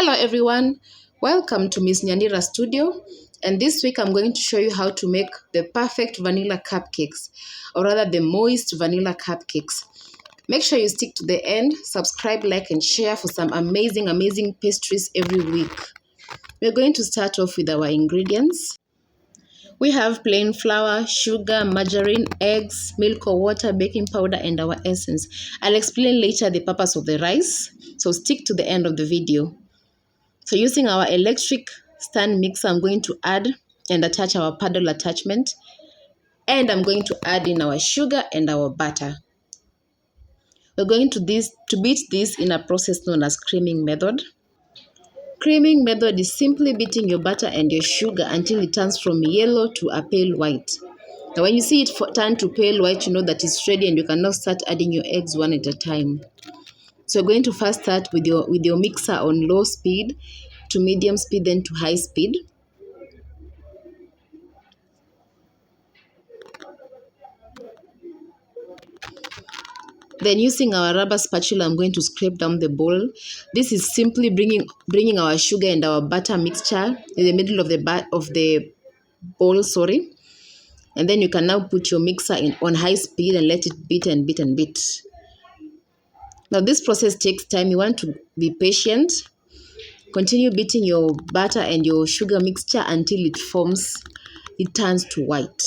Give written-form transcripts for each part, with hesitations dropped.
Hello everyone, welcome to Miss Nyandira Studio, and this week I'm going to show you how to make the perfect vanilla cupcakes, or rather the moist vanilla cupcakes. Make sure you stick to the end, subscribe, like and share for some amazing pastries every week. We're going to start off with our ingredients. We have plain flour, sugar, margarine, eggs, milk or water, baking powder and our essence. I'll explain later the purpose of the rice, so stick to the end of the video. So using our electric stand mixer, I'm going to add and attach our paddle attachment, and I'm going to add in our sugar and our butter. We're going to beat this in a process known as creaming method. Creaming method is simply beating your butter and your sugar until it turns from yellow to a pale white. Now when you see it turn to pale white, you know that it's ready and you can now start adding your eggs one at a time. So you're going to first start with your mixer on low speed to medium speed, then to high speed. Then using our rubber spatula, I'm going to scrape down the bowl. This is simply bringing our sugar and our butter mixture in the middle of the bowl, and then you can now put your mixer on high speed and let it beat and beat and beat. Now this process takes time. You want to be patient. Continue beating your butter and your sugar mixture until it turns to white.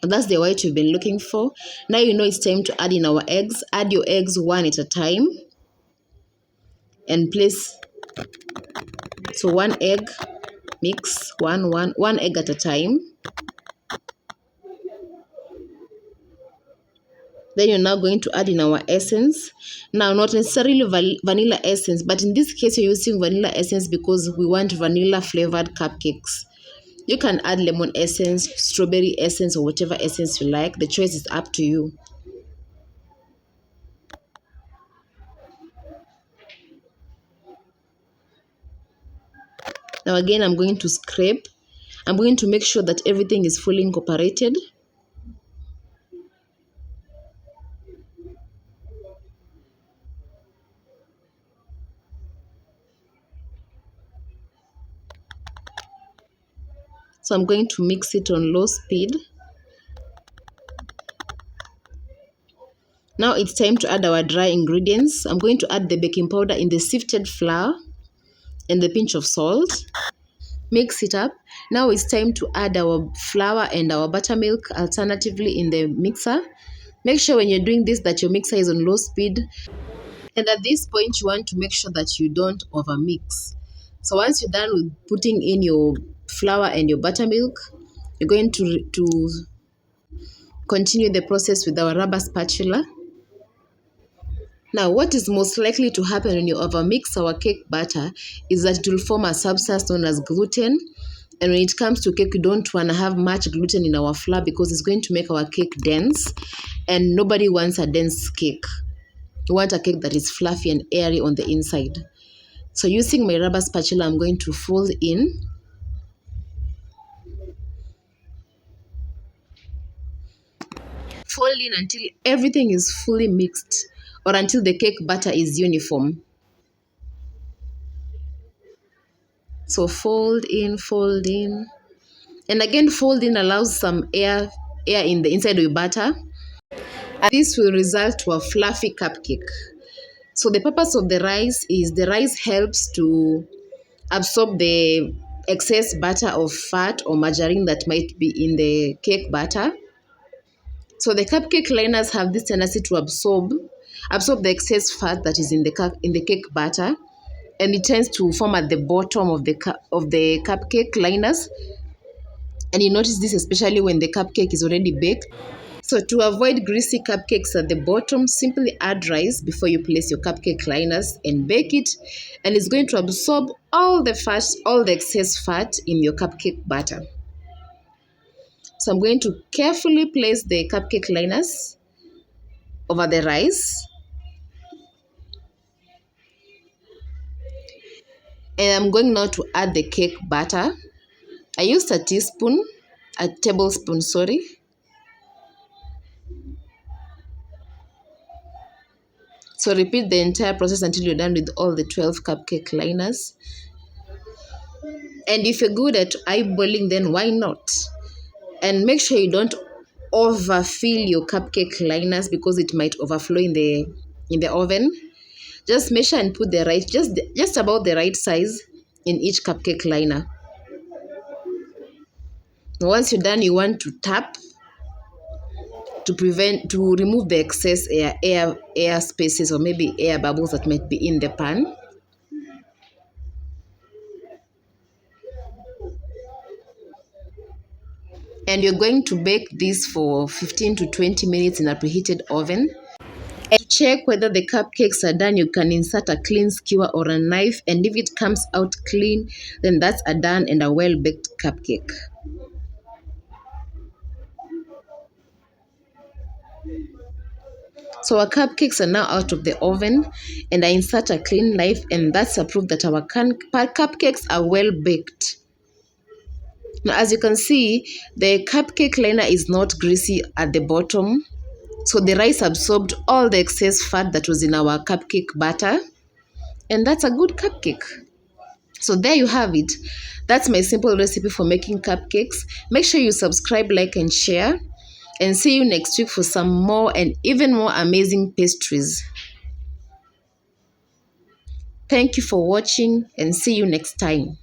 And that's the white you've been looking for. Now you know it's time to add in our eggs. Add your eggs one at a time and place. So one egg, mix one egg at a time. Then you're now going to add in our essence. Now, not necessarily vanilla essence, but in this case, you're using vanilla essence because we want vanilla flavored cupcakes. You can add lemon essence, strawberry essence, or whatever essence you like. The choice is up to you. Now again, I'm going to scrape. I'm going to make sure that everything is fully incorporated. So I'm going to mix it on low speed. Now it's time to add our dry ingredients. I'm going to add the baking powder in the sifted flour and the pinch of salt. Mix it up. Now it's time to add our flour and our buttermilk alternatively in the mixer. Make sure when you're doing this that your mixer is on low speed. And at this point, you want to make sure that you don't overmix. So once you're done with putting in your flour and your buttermilk, you're going to continue the process with our rubber spatula. Now, what is most likely to happen when you overmix our cake batter is that it will form a substance known as gluten. And when it comes to cake, we don't want to have much gluten in our flour because it's going to make our cake dense. And nobody wants a dense cake. You want a cake that is fluffy and airy on the inside. So using my rubber spatula, I'm going to fold in. Fold in until everything is fully mixed, or until the cake batter is uniform. So fold in. And again, fold in allows some air in the inside of your batter. And this will result to a fluffy cupcake. So the purpose of the rice is the rice helps to absorb the excess butter or fat or margarine that might be in the cake batter. So the cupcake liners have this tendency to absorb the excess fat that is in the cake batter, and it tends to form at the bottom of the cupcake liners. And you notice this especially when the cupcake is already baked. So to avoid greasy cupcakes at the bottom, simply add rice before you place your cupcake liners and bake it, and it's going to absorb all the excess fat in your cupcake batter. So I'm going to carefully place the cupcake liners over the rice. And I'm going now to add the cake batter. I used a tablespoon. So So repeat the entire process until you're done with all the 12 cupcake liners. And if you're good at eyeballing, then why not? And make sure you don't overfill your cupcake liners because it might overflow in the oven. Just measure and put the right, just about the right size in each cupcake liner. Once you're done, you want to tap to remove the excess air spaces or maybe air bubbles that might be in the pan. And you're going to bake this for 15 to 20 minutes in a preheated oven. And to check whether the cupcakes are done, you can insert a clean skewer or a knife, and if it comes out clean, then that's a done and a well-baked cupcake. So our cupcakes are now out of the oven, and I insert a clean knife, and that's a proof that our cupcakes are well baked. Now, as you can see, the cupcake liner is not greasy at the bottom. So the rice absorbed all the excess fat that was in our cupcake batter. And that's a good cupcake. So there you have it. That's my simple recipe for making cupcakes. Make sure you subscribe, like, and share. And see you next week for some more and even more amazing pastries. Thank you for watching and see you next time.